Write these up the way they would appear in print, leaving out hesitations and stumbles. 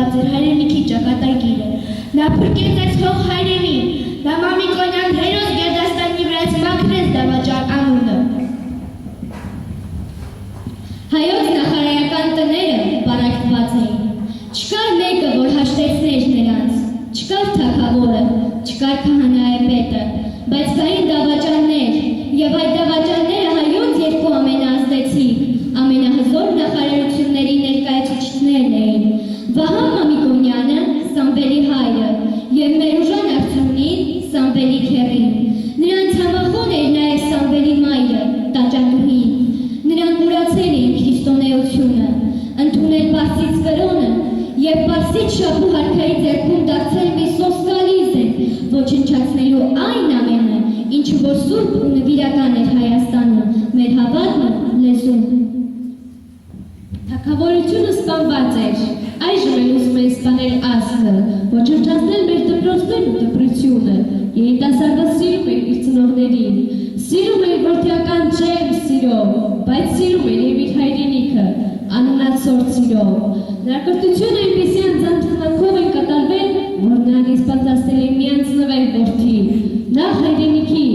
կապված էր հայրենիքի ճակատագիրը։ Նա փրկեց այս հող հայրենին, նա Մամիկոնյան հերոս գերդաստանի վրայից մաքրեց դավաճան անունը։ Հայոց նախարարական տները բարակտված էին։ Չկար մեկը, որ հաշտեցներ նրանց, չկար թագավորը, չկար քահանայապետը, բայց կային դավաճաններ, եւ այդ դավաճանները հայոց երկու ամենաազդեցիկ, ամենահզոր նախարարությունների ներկայացուցիչներն էին՝ Վահան Մամիկոնյանը, Սամվելի հայրը, եւ Մերուժան Արցունին, Սամվելի քեռին։ Նրանց համախոհ էր նաեւ Սամվելի մայրը, Տաճատուհին։ Նրանք ուրացել էին քրիստոնեությունը, ընդունել պարսից կրոնը եւ պարսից շաբու հարքայի ձեռքում դարձել մի սոսկալիզմ, ոչնչացնելու այն ամենը, ինչը որ սուրբ ու նվիրական էր Հայաստանում, մեր հավատը, լեզուն։ Թագավորությունը սպանված էր, այժմ էլ ուզում են սպանել ազգը, ոչնչացնել մեր դպրոցներն ու դպրությունը, երիտասարդը սիրում էր իր ծնողներին, սիրում էր որդիական ջերմ սիրով, բայց սիրում էր եւ իր հայրենիքը, անունացորդ սիրով։ Նրա կրթությունը այնպիսի անձանցնանքով են կատարվել, որ նրան իսպատացնել է մի անձնվել որդի, նախ հայրենիքի,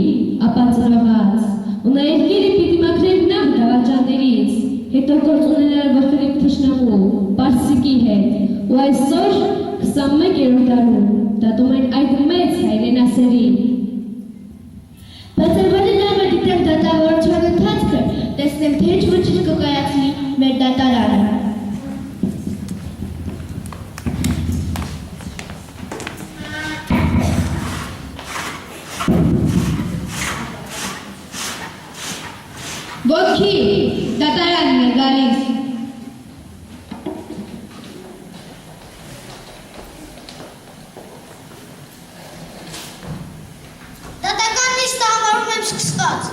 ապա ծնողած, ու նա երկիրը պիտի մաքրել նախ դավաճաններից, հետո գործ ունենալ վխրիկ թշնամու, պարսիկի հետ, ու այսօր 21-րդ դարում դատում են այդ մեծ հայրենասերին։ Բացառվալի լավ է դիտել դատավորության ընթացքը, տեսնեմ, թե ինչ ոչինչ կկայացնի մեր դատարանը։ Ոտքի, դատարանն է գալիս։ Դատական նիստը համարում եմ սկսված։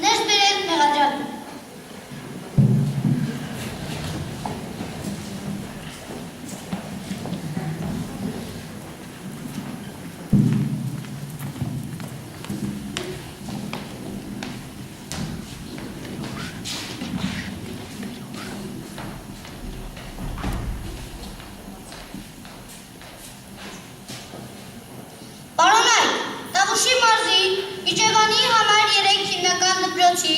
Ներս բերեք մեղադրյալ։ Պարոնայք, Տավուշի մարզի Իջևանի համար 3 հիմնական դպրոցի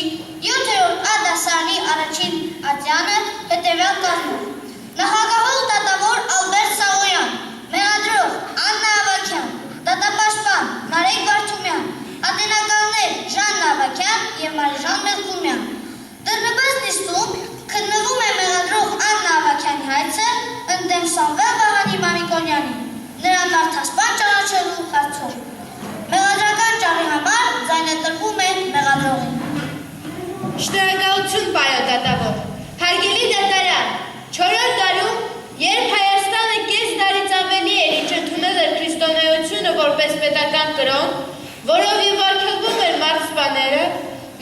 7-րդ A դասարանի առաջին ատյանը հետևյալ կազմով։ Նախագահող դատավոր Ալբերտ Սաղոյան, մեղադրող Աննա Ավագյան, դատապաշտպան Նարեկ Վարդումյան, ատենականներ Ժաննա Ավագյան և Մարիժան Մեղկումյան։ Դռնբաց նիստում քննվում է մեղադրող Աննա Ավագյանի հայցը ընդդեմ Սամվել Վահանի Մամիկոնյանի, նրան մարդասպան ճանաչելու հարցով։ Մեղադրական ճառի համար ձայնը տրվում է մեղադրողին։ Շնորհակալություն, պարոն դատավոր։ Հարգելի դատարան, 4-րդ դարում, երբ Հայաստանը կես տարից ավելի էր, ինչ ընդունել էր քրիստոնեությունը որպես պետական կրոն, որով եւ արգելվում էր մարզպաները,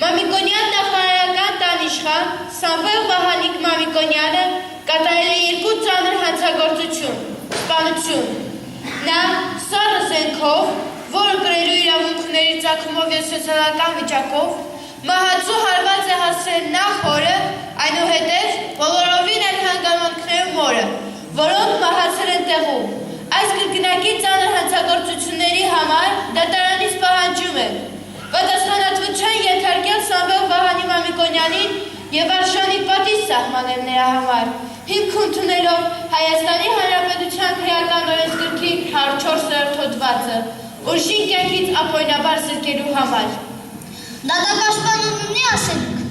Մամիկոնյան նախարարական տանիշխան Սամվել Վահանիկ Մամիկոնյանը կատարել է 2 ծանր հանցագործություն, սպանություն։ Նա սառը զենքով, որը կրելու իրավունքների ծագումով և սոցիալական վիճակով, մահացու հարված է հասցրել նախ օրը, այնուհետև բոլորովին այլ հանգամանքներում մորը, որոնք մահացել են տեղում։ Այս կրկնակի ծանր հանցագործությունների համար դատարանից պահանջում է պատասխանատվության ենթարկել Սամվել Վահանի Մամիկոնյանին և արժանի պատիժ սահմանել նրա համար, հիմք ընդունելով Հայաստանի Հանրապետության քրեական օրենսգրքի 104-րդ հոդվածը, ուժին կյանքից ապօրինաբար զրկելու համար։ Դատապաշտպանն ունի ասելիք։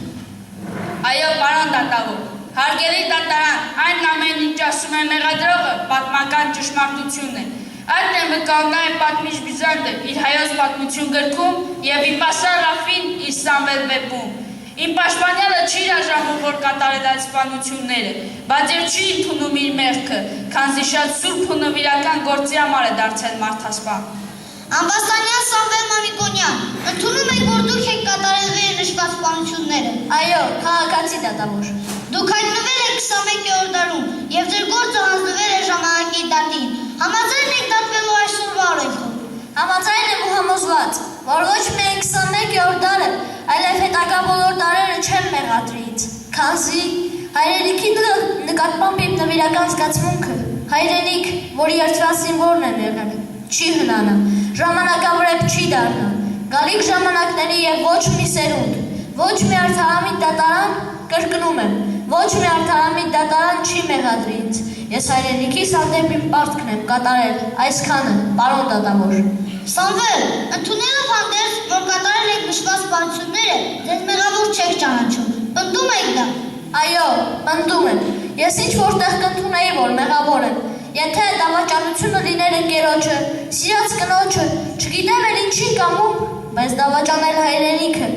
Այո, պարոն դատավոր, հարգելի դատարան, այն ամեն ինչ ասում է մեղադրողը պատմական ճշմարտությունն է։ Այդ է վկայում է պատմիչ Բյուզանդը իր հայոց պատմություն գրքում և Իպասար Ռաֆին իր Սամվել վեպում։ Իմ պաշտպանյալը չի հրաժարվում, որ կատարել այդ սպանությունները, բայց և չի ընդունում իր մեղքը, քանզի շատ սուրբ ու նվիրական գործի համար է դարձել մարդասպան։ Ամբաստանյան Սամվել Մամիկոնյան, ընդունում եք, որ դուք եք կատարել վեր նշված սպանությունները։ Այո, քաղաքացի դատավոր։ Դուք հայտնվել եք 21-րդ դարում և ձեր գործը հանձնվել է ժամանակի դատին։ Համաձայն եք դատվելու այսօրվա օրենքով։ Համաձայն եմ ու համոզված, որ ոչ միայն 21-րդ դարը, այլև հետագա բոլոր դարերը չեն մեղադրից, քանզի հայրենիքի նկատմամբ իմ նվիրական զգացմունքը, հայրենիք, որի երդրած զինվորն են եղել, չի հնանա, ժամանակավրեպ չի դառնա, գալիք ժամանակների և ոչ մի սերունդ, ոչ մի արդարամիտ դատարան, կրկնում եմ, ոչ մի արդարամիտ դատարան չի մեղադրի ինձ, ես հայրենիքիս հանդեպ իմ պարտքն եմ կատարել, այսքանը, պարոն դատավոր։ Սամվել, ընդունելով հանդերձ, որ կատարել եք նշված պարությունները, ձեզ մեղավոր չեք ճանաչում, պնդում եք դա։ Այո, պնդում եմ, ես ինչ որտեղ կընդունեի, որ մեղավոր եմ, եթե դավաճանությունը լինել ընկերոջը, սիրած կնոջը, չգիտեմ էլ ինչի կամում, բայց դավաճանել հայրենիքը,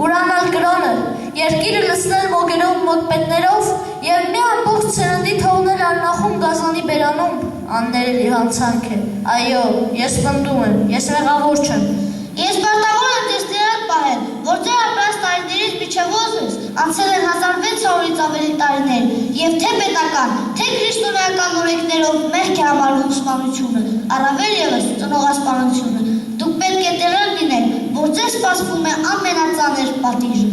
ուրանալ կրոնը, երկիրը լցնել ոգերով մոտպետներով և մի ամբողջ սերնդի թողնել արնախում գազանի բերանում, աններելի հանցանք է, այո, ես պնդում եմ, ես մեղավոր չեմ։ Ես պարտավոր եմ ձեզ տեղակ պահել, որ ձեր ապրած տարիներից մինչև ոսվես անցել են 1600-ից ավելի տարիներ, և թե պետական, թե քրիստոնեական օրենքներով մեղք է համարվում սպանությունը, առավել ևս ծնողասպանությունը։ Դուք պետք է տեղակ լինեք, որ ձեզ սպասվում է ամենածանր պատիժը։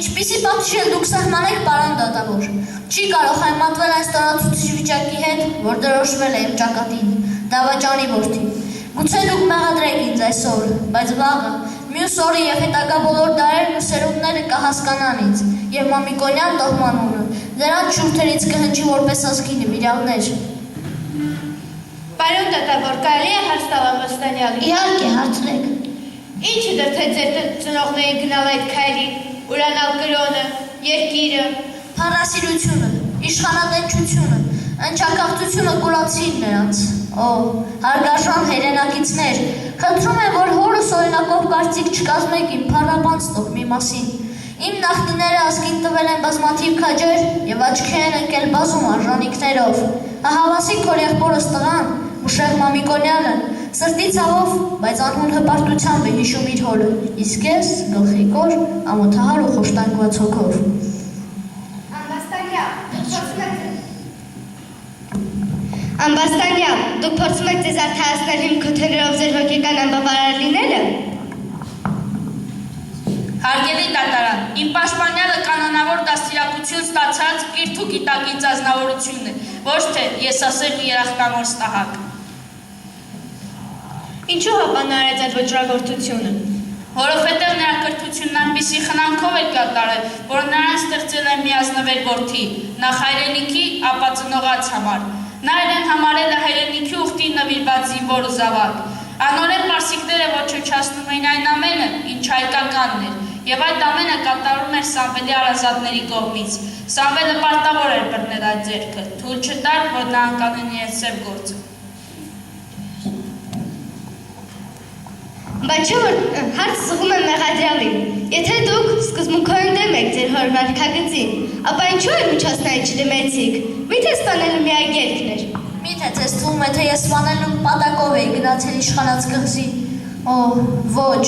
Ինչպիսի պատիժ դուք սահմանեք, պարոն դատավոր, չի կարող համեմատվել այն ստորացուցիչ վիճակի հետ, որ դրոշվել է իմ ճակատին, դավաճանի որդի։ Գուցե դուք մեղադրեք ինձ այսօր, բայց վաղը, մյուս օրը և հետագա բոլոր դարերն ու սերունդները կհասկանան ինձ, և Մամիկոնյան տոհմանունը, նրանց շուրթերից կհնչի որպես ազգի նվիրյալներ։ Պարոն դատավոր, կարելի է հարց տալ ամբաստանյալ։ Իհարկե, հարցրեք։ Ինչը դրդեց ձեր ծնողներին գնալ այդ քայլին, ուրանալ կրոնը, երկիրը։ Փառասիրությունը, իշխանատենչությունը, ընչակաղթությունը կուրացին նրանց։ Օ, հարգարժան հերենակիցներ, խնդրում եմ, որ հորս օրինակով կարծիք չկազմեք իմ փառաբանց տոհմի մասին։ Իմ նախնիները ազգին տվել են բազմաթիվ քաջեր և աչքի են ընկել բազում արժանիքներով։ Ահավասիկ քոր եղբորս տղան, Մուշեղ Մամիկոնյանը, սրտի ցավով, բայց անհուն հպարտությամբ է հիշում իր հորը, իսկ ես գլխի կոր, ամոթահար ու խոշտանգված հոգով։ Ամբաստանյալ, դուք փորձում եք ձեզ արդարացնել հիմքութերով ձեր հոգեկան անբավարար լինելը։ Հարգելի դատարան, իմ պաշտպանյալը կանոնավոր դաստիարակություն ստացած կիրթ ու գիտակից ազնվորություն է, ոչ թե եսասեր ու երախտամոռ ստահակ։ Ինչու հապան արեց այդ ոճրագործությունը։ Որովհետև նրա կրթությունն այնպիսի խնամքով էր կատարել, որ նրան ստեղծել է միազնվեր որդի, նախ հայրենիքի, ապա ծնողած համար։ Նա իրեն համարել է հայրենիքի ուխտի նվիրված զինվոր ու զավակ։ Անորեն պարսիկները ոչնչացնում էին այն ամենը, ինչ հայկականն էր, և այդ ամենը կատարում էր Սամվելի հարազատների կողմից։ Սամվելը պարտավոր էր բռնել այդ ձեռքը, թույլ չտար, որ նա անկանոնի էր սև գործը։ Բայց չէ որ հարց զղում եմ մեղադրյալին, եթե դուք սկզբունքորեն դեմ եք ձեր հոր վարքագծին, ապա ինչու է միջոցնային չդիմեցիք, միթե սպանելու մի այգերքն էր։ Միթե ձեզ թվում է, թե ես սպանելու պատակով էի գնացել իշխանած կղզի։ Օ, ոչ,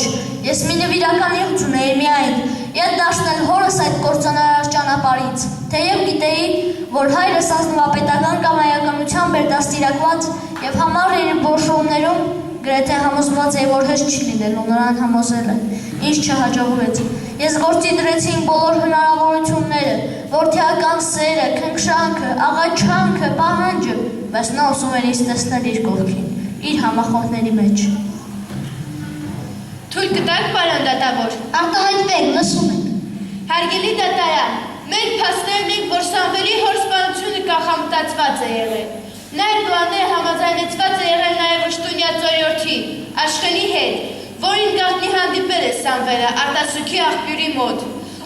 ես մի նվիրական եղծ ունեի միայն, ետ դաշնել հորս այդ կործանարար ճանապարից, թեև գիտեի, որ հայրս ազնվապետական կամայականությամբ էր դաստիարակված և համառ իր բորշովներում գրեթե համոզված էի, որ հեշտ չի լինելու նրան համոզել է, ինչ չհաջողվեց։ Ես գործի դրեցի իմ բոլոր հնարավորությունները, որդիական սերը, քնքշանքը, աղաչանքը, պահանջը, բայց նա ուզում էր ինձ տեսնել իր կողքին, իր համախոհների մեջ։ Թույլ կտաք, պարոն դատավոր։ Արտահայտվեք, լսում եք։ Հարգելի դատարան, մենք փաստներն ենք, որ Սամվելի հոր սպանությունը կախամտածված է եղել։ Նա այդ պլանները համաձայնեցված է եղել նաև Վշտունյա Ծորյորդի, Աշխենի հետ, որին գաղտնի հանդիպել է Սամվելը արտասուքի աղբյուրի մոտ։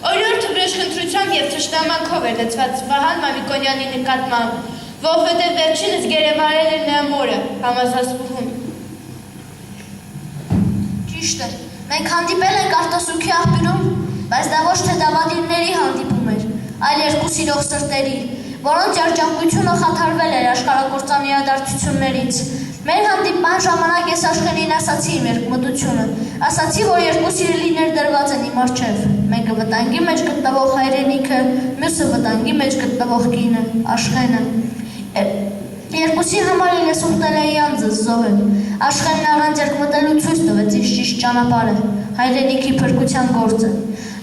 Օրիորդը վրեժխնդրությամբ և թշնամանքով էր լցված Վահան Մամիկոնյանի նկատմամբ, որովհետև վերջինս գերեվարել էր նրա մորը, համազասպուհուն։ Ճիշտ է, մենք հանդիպել ենք արտասուքի աղբյուրում, բայց դա ոչ թե դավադիրների հանդիպում էր, այլ երկու սիրող սրտերի, որոնց երջանկությունը խաթարվել էր աշխարհակործան իրադարձություններից։ Մեր հանդիպման ժամանակ ես Աշխենին ասացի իմ երկմտությունը, ասացի, որ երկու սիրելիներ դրված են իմ առջև, մեկը վտանգի մեջ գտնվող հայրենիքը, մյուսը վտանգի մեջ գտնվող կինը, Աշխենը։ Երկուսի համար ես ուխտել էի անձս զոհել։ Աշխենն առանց երկմտելու ցույց տվեց ինձ ճիշտ ճանապարհը, հայրենիքի փրկության գործը։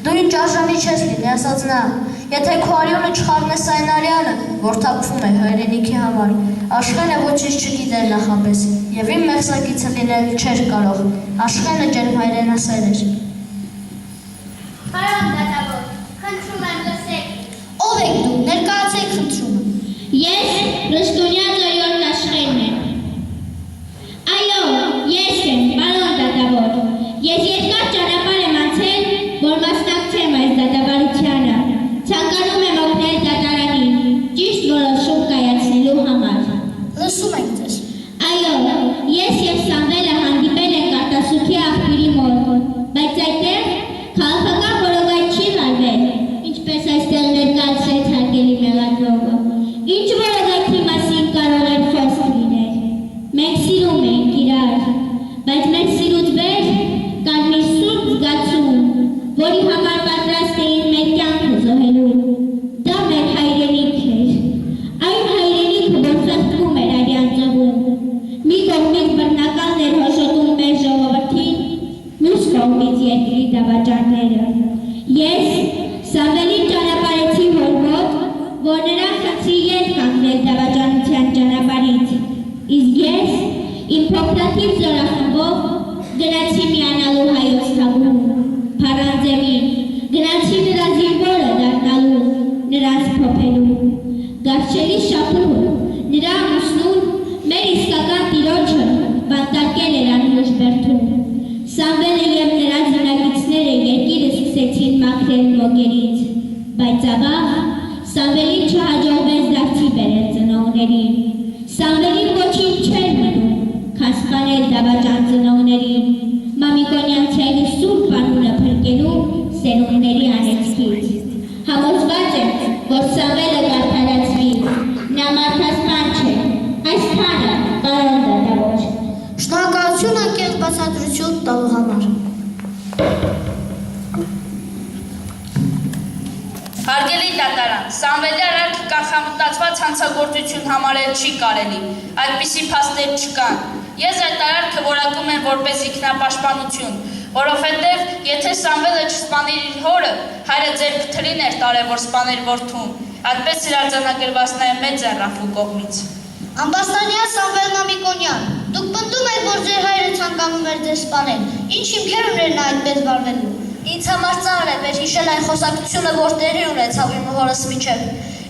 Դու ինչ արժանի չես լինի, ասաց նա, Եթե քո արյունը չխառնես այն արյանը, որ թափվում է հայրենիքի համար, Աշխենը ոչինչ չգիտեր նախապես, եւ իմ մեղսակիցը լինել չէր կարող, Աշխենը ջերմ հայրենասեր էր։ Պարոն դատավոր, խնդրում եմ լսեք։ Ով եք դու, ներկայացեք խնդրումը։ Ես Ռշտունյա Զորիորդ Աշխենն եմ։ Այո, ես եմ, պարոն դատավոր։ Ես երկար ճանապարհ եմ անցել, որ մասնակցեմ այս դատավարությանը։ Ցանկանում եմ օգնել դատարանին ճիշտ որոշում կայացնելու համար։ Լսում ենք ձեզ։ Այո, ես եւ Սամվելը հանդիպել ենք արտասուքի աղբյուրի մոտ, բայց այդտեղ քաղաքական որոգայթ չի վարվել, ինչպես այստեղ ներկայացրեց հարգելի մեղադրողը։ Ինչ որոգայթի մասին կարող էր խոսք լինել։ Մենք սիրում ենք իրար, բայց մեր սիրուց վեր կար մի սուրբ զգացում, որի համար պատրաստ էին մեր կյանքը զոհելու։ Դա մեր հայրենիք էր, այն հայրենիքը, որ խեղդվում էր արյան ծովում։ Մի կողմից բռնականն էր հոշոտում մեր ժողովրդին, մյուս կողմից երկրի դավաճանները։ Ես Սամվելին ճանապարհեցի հոր մոտ, որ նրան խնդրի ետ կանգնել դավաճանության ճանապարհից, իսկ ես իմ փոքրաթիվ զորախմբով գնացի միանալու հայոց թագուհուն, Փարանձևին, գնացի նրա զինվորը դառնալու, նրանց փոփելու, Գարչելի շապուհը, նրա ամուսնուն, մեր իսկական տիրոջը բանտարկել էր անուշ բերդում։ Սամվելը և նրա զինակիցները երկիրը սկսեցին մաքրել նոգերից, բայց ավաղ Սամվելին չհաջողվեց դարձի բերել ծնողներին։ Սամվելին ոչինչ չէր մնում, քան սպանել դավաճան ծնողներին, Մամիկոնյանցիայի սուրբ անունը փրկելու սերունդների անեծքից։ Համոզված եմ, որ Սամվելը կարդարացվի, նա մարդասպան չէ, այսքանը, պարոն դատավոր։ Շնորհակալություն անկեղծ բացատրություն տալու համար։ Հարգելի դատարան, Սամվելի արարքը կանխամտածված հանցագործություն համարել չի կարելի, այդպիսի փաստեր չկան։ Ես այդ արարքը որակում եմ որպես ինքնապաշտպանություն, որովհետև եթե Սամվելը չսպաներ իր հորը, հայրը ձեռք թրին էր տարել, որ սպաներ որդուն, այդպես իր արձանագրված նաև մեծ Ռաֆու կողմից։ Ամբաստանյան Սամվել Մամիկոնյան, դուք պնդում եք, որ ձեր հայրը ցանկանում էր ձեզ սպանել։ Ինչ հիմքեր ուներ նա այդպես վարվելու։ Ինձ համար ծանր է վերհիշել այն խոսակցությունը, որ տեղի ունեցավ իմ հորս միջև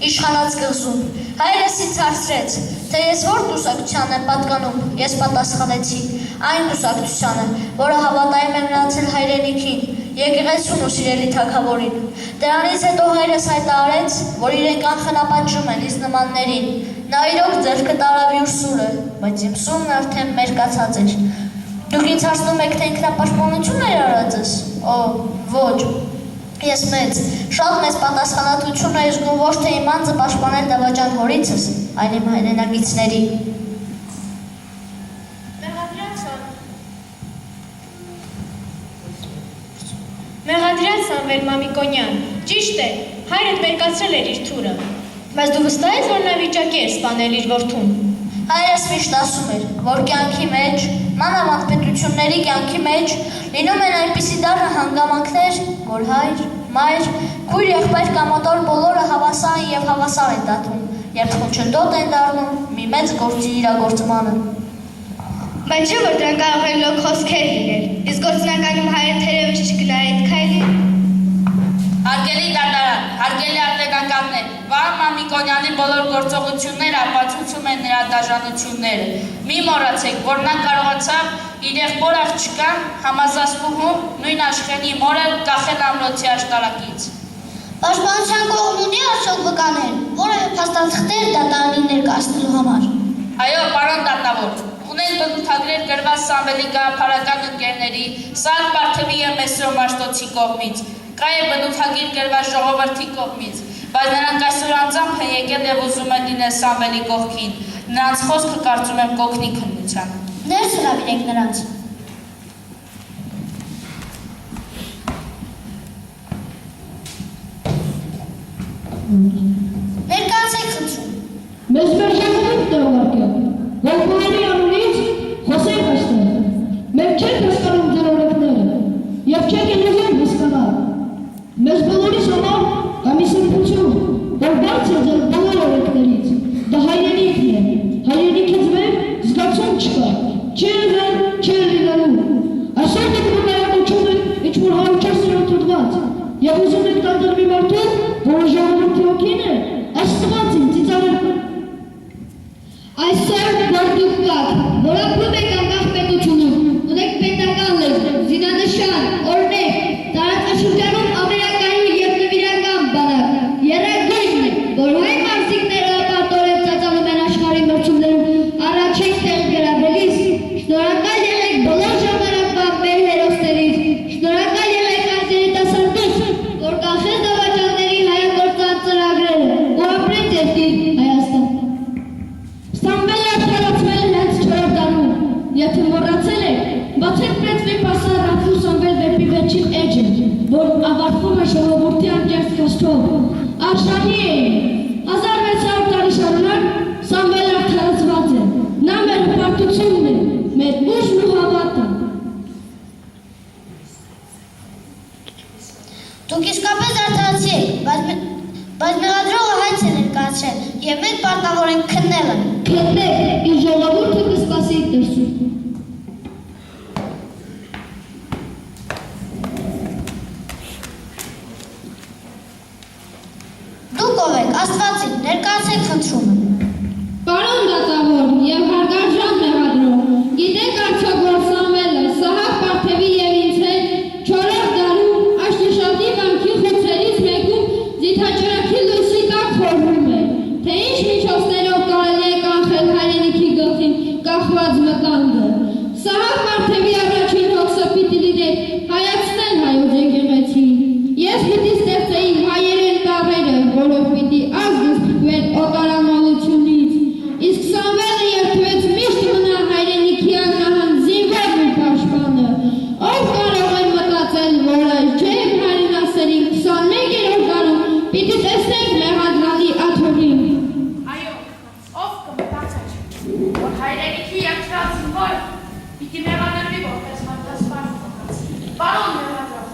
իշխանած կղզում։ Հայրս ինձ հարցրեց, թե ես որ կուսակցությանն եմ պատկանում, ես պատասխանեցի, այն կուսակցությանը, որը հավատայում է մնացել հայրենիքին, եկեղեցուն ու սիրելի թագավորին։ Դրանից հետո հայրս հայտարարեց, որ իրենք անխնապատժում են ինձ նմաններին։ Նա իրոք ձեռքը տարավ իր սուրը, բայց իմ սուրն արդեն մերկացած էր։ Դուք ինձ հարցնում եք, թե ինքնապաշտպանություն էր արածս։ Օ, ոչ։ Ես մեծ, շատ մեծ պատասխանատվություն եմ զգում ոչ թե իմ անձը պաշտպանել դավաճան հորիցս, այլ իմ հայրենակիցների։ Մեղադրյալ Սամվել Մամիկոնյան, ճիշտ է, հայրդ մերկացրել էր իր թուրը, բայց դու վստահ ես, որ նա վիճակի էր սպանել իր որդուն։ Հայրս միշտ ասում էր, որ կյանքի մեջ, մանավանդ պետությունների կյանքի մեջ լինում են այնպիսի դառը հանգամանքներ, որ հայր, մայր, քույր, եղբայր կամ մոտոր բոլորը հավասար եւ հավասար են դատում, երբ խոչընդոտ են դառնում մի մեծ գործի իրագործմանը։ Բայց չէ, որ դրանք կարող են լոկ խոսքեր լինել, իսկ գործնականում հայրը թերևս չկլա այդ քայլին։ Հարգելի դատարան, հարգելի արտեկաններ, Վահան Մամիկոնյանի բոլոր գործողությունները ապացուցում են նրա դաժանությունները։ Մի մոռացեք, որ նա կարողացավ իր եղբոր աղջկան համազասպուհուն նույն Աշխենի մորը կախել ամրոցի աշտարակից։ Պաշտպանության կողմ ունի արդյոք վկաներ, որևէ փաստաթղթեր դատարանին ներկայացնելու համար։ Այո, պարոն դատավոր, ունենք բնութագրեր գրված Սամվելի գաղափարական ընկերների, Սարգ Բարթևի և Մեսրո Մաշտոցի կողմից, կա և բնութագիր գրված ժողովրդի կողմից, բայց նրանք այսօր անձամբ են եկել և ուզում են լինել Սամվելի կողքին, նրանց խոսքը կարծում եմ կօգնի քննությանը։ Ներս հրավիրեք նրանց։ Ներկայացեք խնդրում։ Մեզ վերջակետեք տեղարկել, որ բոլորի անունից խոսենք այստեղ, մենք չենք հասկանում ձեր օրենքները, և չենք ելեզեն հասկանալ, մեզ բոլորիս համար կամ իսրբություն Այսօր դեպքում ներկայացում են ինչ-որ 104 թվված եւ ուզում եք տանդրվի մարդու, որը ժողովրդի հոգին է, աստվածին ծիծաղել։ Այսօր որ դուք կաք, որ ապրում եք անկախ պետությունում, ունեք պետական լեզու, զինանշան, օրենք, տարածաշրջանում ամերիկայի և նվիրական բանակ, երագույն է, որ հայ մարզիկները պատորեն ծածանում են աշխարհի մրցումներում առաջին տեղ գրավելիս, շնորհակալ եղեք բոլոր ժամանակվա մեր հերոսներից, շնորհակալ եղեք այս երիտասարդուց, որ կանխեց դավաճանների հայագործած ծրագրերը, ու ապրեց երկիր Հայաստան։ Սամվելը արդարացվել է հենց 4 տարում, եթե մոռացել եք, բացեք պետվի պասար Ռաֆու Սամվել վեպի վերջին էջը, որ ավարտվում է ժողովրդի անկեղծ կոչով, արժանի էին, 1600 տարի շարունակ Սամվելը արդարացված է, նա մեր հպարտությունն է, մեր ուժն ու հավատը։ Դուք իսկապես արդարացի եք, բայց մեղադրողը հայց է ներկայացրել և մենք պարտավոր ենք քննելը։ Քննեք, իր ժողովուրդը կսպասի դրսում։ Դուք ով եք, Աստվածին, ներկայացեք խնդրում եմ։ Պարոն դատավոր և հարգարժան մեղադրող, գիտեք արդյոք որ Սամվելը Սահակ Պարթևի և ինձ հետ 4-րդ դարում Աշտիշատի վանքի խուցերից մեկում ձիթաճրագի լույսի տակ խորհում էր, թե ինչ միջոցներով կարելի է կանխել հայրենիքի գլխին կախված մկանգը։ Սահակ Պարթևի առաջին հոգսը պիտի լիներ հայացնել հայոց եկեղեցին։ Ես պիտի ստեղծեի հայերեն տառերը, որով պիտի ազգս փրկվեր օտարանալությունից, իսկ Սամվելը երբևէ միշտ մնա հայրենիքի անգահան զինվոր մի պաշտպանը, ով կարող է մտածել, որ այս ջերմ հայրենասերի 21-րդ դարում պիտի տեսնենք մեղադրալի աթոռին։ Այո, ով կմտածեր, որ հայրենիքի երկրած զինվոր պիտի մեղադրվի որպես մարտահրավեր փոխած։ Պարոն մեղադրող,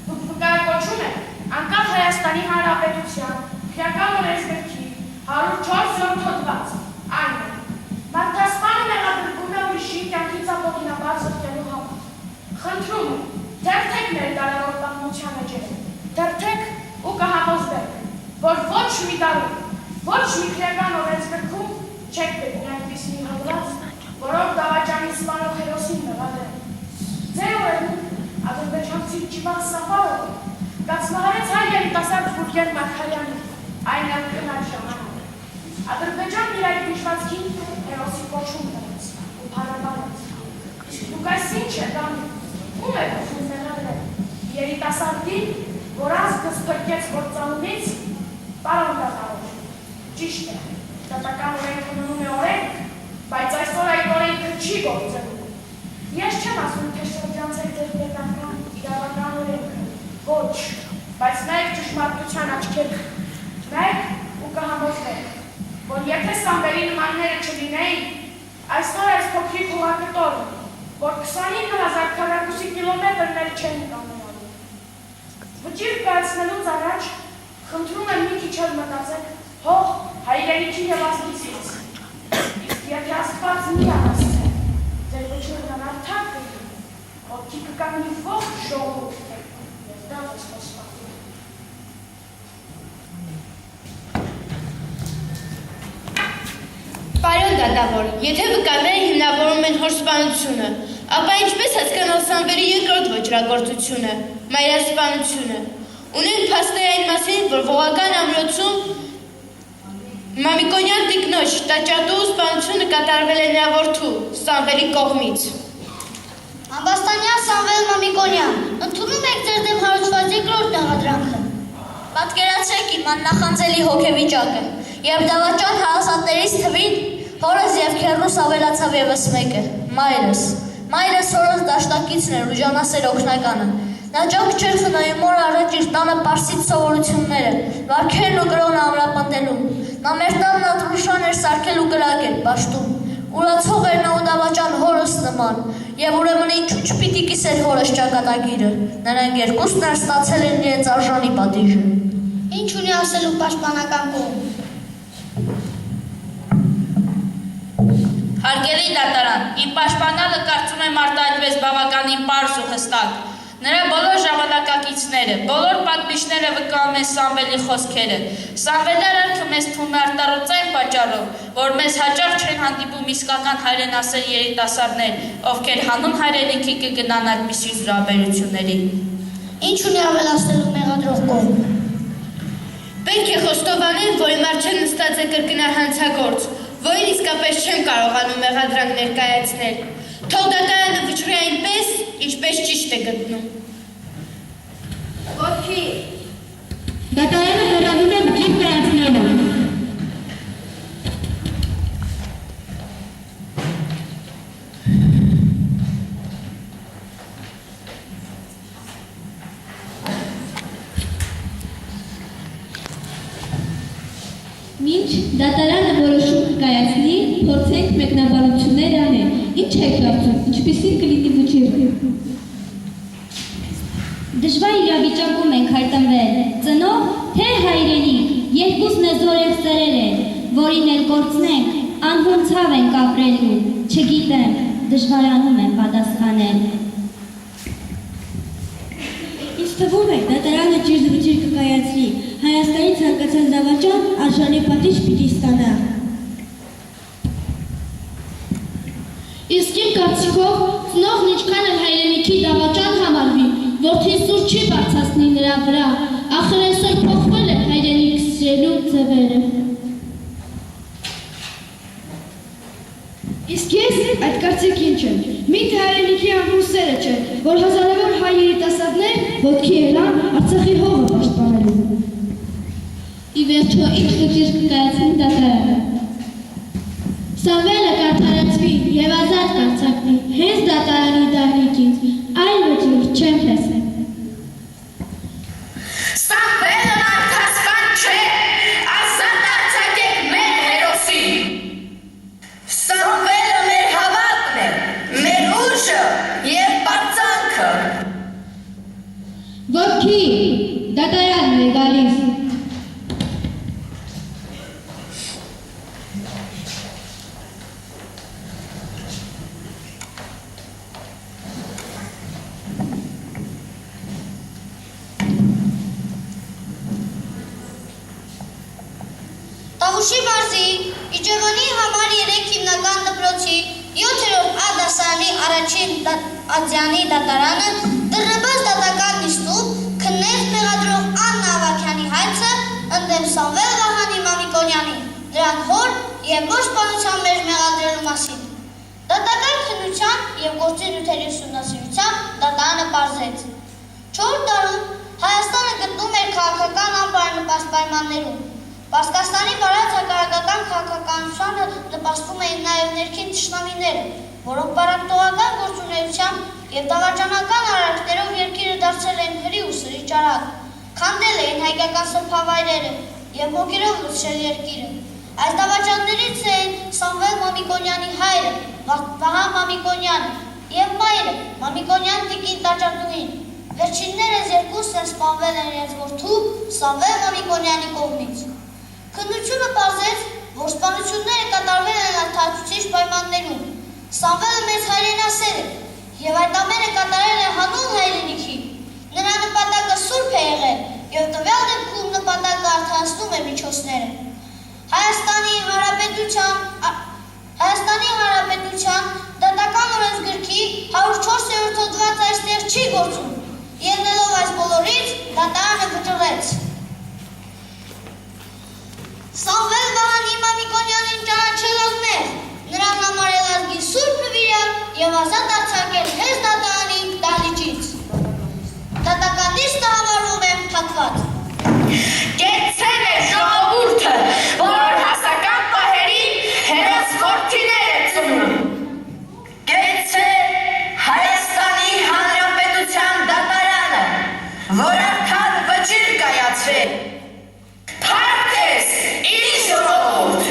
դուք վկայակոչում եք անկախ Հայաստանի Հանրապետության քրեական օրենսգրքի 104 թվված, այն է, մարտահրավերը մեղադրվում է ուրիշի կյանքից ապօրինաբար զրկելու համար։ Խնդրում եմ, դերթեք մեր դարավոր պատմության էջերը, դերթեք ու կհամոզվեք, որ ոչ մի տարում, ոչ մի քրեական օրենսգրքում չեք պետք այնպես մի հոդված, որով դավաճանի սպանող հերոսին մեղադրել։ Ձեր օրերում ադրբեջանցի Ջիվան Սաֆարովը կազմահարեց հայ երիտասարդ Բուրգեն Մարգարյանը, այն էլ կնար ժամանակ։ Ադրբեջանն իր այդ դժվարին հերոսի կոչում տվեց ու փառաբանեց։ Իսկ դուք այս ինչ եք անում, ում եք ուզում մեղադրել, երիտասարդին, որ ազգս փրկեց գործանունից, պարոն դատավոր, ճիշտ է, դատական օրենքը մնում է օրենք, բայց այսօր այդ օրենքը չի գործելու։ Ես չեմ ասում, թե շրջանցեք ձեր պետական իրավական օրենքը, ոչ, բայց նայեք ճշմարտության աչքերը, նայեք ու կհամոզվեք, որ եթե Սամվելի նմանները չլինեին, այսօր այս փոքրիկ հողակտորը, որ 25,000 քառակուսի կիլոմետրներ չեն կանոնալու։ Վճիռ կայացնելուց առաջ խնդրում եմ մի քիչ էլ մտածեք հող հայրենիքի և ազգի մասին։ Եթե Աստված մի անասցե, ձեր վճիռն արդար կգին, ոտքի կկանգնի ողջ ժողովուրդը և դա ոսպասպատի։ Պարոն դատավոր, եթե վկանները հիմնավորում են հորսպանությունը, ապա ինչպես հասկանալ Սամվելի երկրորդ ոճրագործությունը, մայրասպանությունը։ Ունեն փաստեր այն մասին, որ ողական ամրոցում Մամիկոնյան տիկնոջ տաճատու սպանությունը կատարվել է նրա որդու Սամվելի կողմից։ Ամբաստանյան Սամվել Մամիկոնյան, ընդունում եք ձեր դեմ հարուցված երկրորդ մեղադրանքը։ Պատկերացրեք իմ աննախանձելի հոգեվիճակը, երբ դավաճան հարազատներից թվին հորս և քեռուս ավելացավ ևս մեկը, մայրս։ Մայրս հորս դաշնակիցն էր ու ժանասեր օգնականը։ Նա ջանք չէր խնայում օր առաջ իր տանը պարսից սովորությունները, վարքերն ու կրոնը ամրապնդելուն։ Նա մեր տանն ատրուշան էր սարքել ու կրակել, պաշտում։ Ուրացող էր նա ու դավաճան հորս նման, և ուրեմն ինչու չպիտի կիսեր հորս ճակատագիրը։ Նրանք երկուսն էր ստացել են իրենց արժանի պատիժը։ Ինչ ունի ասելու պաշտպանական կողմ։ Հարգելի դատարան, իմ պաշտպանյալը կարծում եմ արտահայտվեց բավականին պարզ ու հստակ։ Նրա բոլոր ժամանակակիցները, բոլոր պատմիչները վկայում են Սամվելի խոսքերը։ Սամվելի արարքը մեզ թվում է արտառոծային պատճառով, որ մեզ հաճախ չեն հանդիպում իսկական հայրենասեր երիտասարդներ, ովքեր հանուն հայրենիքի կգնան այդպիսի զրահաբերությունների։ Ինչ ունի ավելացնելու մեղադրող կողմը։ Պետք է խոստովանել, որ իմ առջև նստած է կրկնար հանցագործ, որին իսկապես չեմ կարողանում մեղադրանք ներկայացնել։ Թող դատարանը վճռի այնպես, ինչպես ճիշտ է գտնում։ Ոտքի։ Դատարանը հրավիրում է վճիռ կայացնելը։ Մինչ դատարանը որոշում կայացնի, փորձենք մեկնաբանություններ անել։ Ինչ եք կարծում, ինչպիսին կլինի վճիռը։ Դժվար իրավիճակում ենք հայտնվել, ծնող, թե հայրենիք, երկուսն է զորեղ ծերեր են, որին էլ կորցնենք, անհուն ցավ ենք ապրելու, չգիտեմ, դժվարանում եմ պատասխանել։ Ինձ թվում է, դատարանը ճիշտ վճիռ կկայացնի, Հայաստանի ցանկացած դավաճան արժանի պատիժ պիտի ստանա։ Իսկ իմ կարծիքով ծնողն ինչքան էլ հայրենիքի դավաճան համարվի, որդին սուր չի բարձրացնի նրա վրա, ախր այսօր փոխվել է հայրենիք սիրելու ձևերը։ Իսկ ես այդ կարծիքին չեմ, միթե հայրենիքի անհուն սերը չէ, որ հազարավոր հայ երիտասարդներ ոտքի ելան Արցախի հողը պաշտպանելու։ Ի վերջո ինչ վճիռ կկայացնի դատարանը։ Սամվելը կարդարացվի և ազատ կարձակվի, հենց դատարանի դահլիճից, այլ վճիռ չեմ տեսել։ Սամվելն արտասպան չէ, ազատ արձակեք մեր հերոսին։ Սամվելը մեր հավատն է, մեր ուժը և պարծանքը։ Ոտքի, դատարանն է գալիս։ Տավուշի մարզի Իջևանի համար 3 հիմնական դպրոցի 7-րդ A դասարանի առաջին ատյանի դատարանը դռնբաց դատական նիստում քննեց մեղադրող Աննա Ավագյանի հայցը ընդդեմ Սամվել Վահանի Մամիկոնյանին, դրան հոր և ոչ սպանության մեջ մեղադրելու մասին։ Դատական քննության և գործի նյութերի ուսումնասիրությամբ դատարանը պարզեց. 4 տարում Հայաստանը գտնում էր քաղաքական անբարենպաստ պայմաններում։ Պարսկաստանի վարած հակառակական քաղաքականությանը նպաստում էին նաև ներքին թշնամիները, որոնք պարապտողական գործունեությամբ և դավաճանական արարքներով երկիրը դարձրել էին հրի ու սրի ճարակ, քանդել էին հայկական սրբավայրերը և ոգերով լցրել երկիրը։ Այս դավաճաններից էին Սամվել Մամիկոնյանի հայրը, Վահան Մամիկոնյանը և մայրը Մամիկոնյան տիկին Տաճատուհին։ Վերջիններս երկուսն են սպանվել են իրենց որդու Սամվել Մամիկոնյանի կողմից։ Քննությունը պարզեց, որ սպանությունները կատարվել են արդարացուցիչ պայմաններում։ Սամվելը մեծ հայրենասեր է և այդ ամենը կատարել է հանուն հայրենիքի։ Նրա նպատակը սուրբ է եղել և տվյալ դեպքում նպատակը արդարացնում է միջոցները։ Հայաստանի Հանրապետության դատական օրենսգրքի 104-րդ հոդված այստեղ չի գործում։ Ելնելով այս բոլորից, դատարանը վճռեց. Սամվել Վահանի Մամիկոնյանին ճանաչելով մեր, նրան համարել ազգի սուրբ նվիրյալ և ազատ արձակել հենց դատարանի դահլիճից։ Դատականիստը համարվում է փակված։ Կեցել է ժողովուրդը, որ հասական պահերին հերոս որդիներ է ծնում։ Կեցել Հայաստանի Հանրապետության դատարանը, որ արդար վճիռ կայացրել։ Փառք ձեզ, իր ժողովուրդ,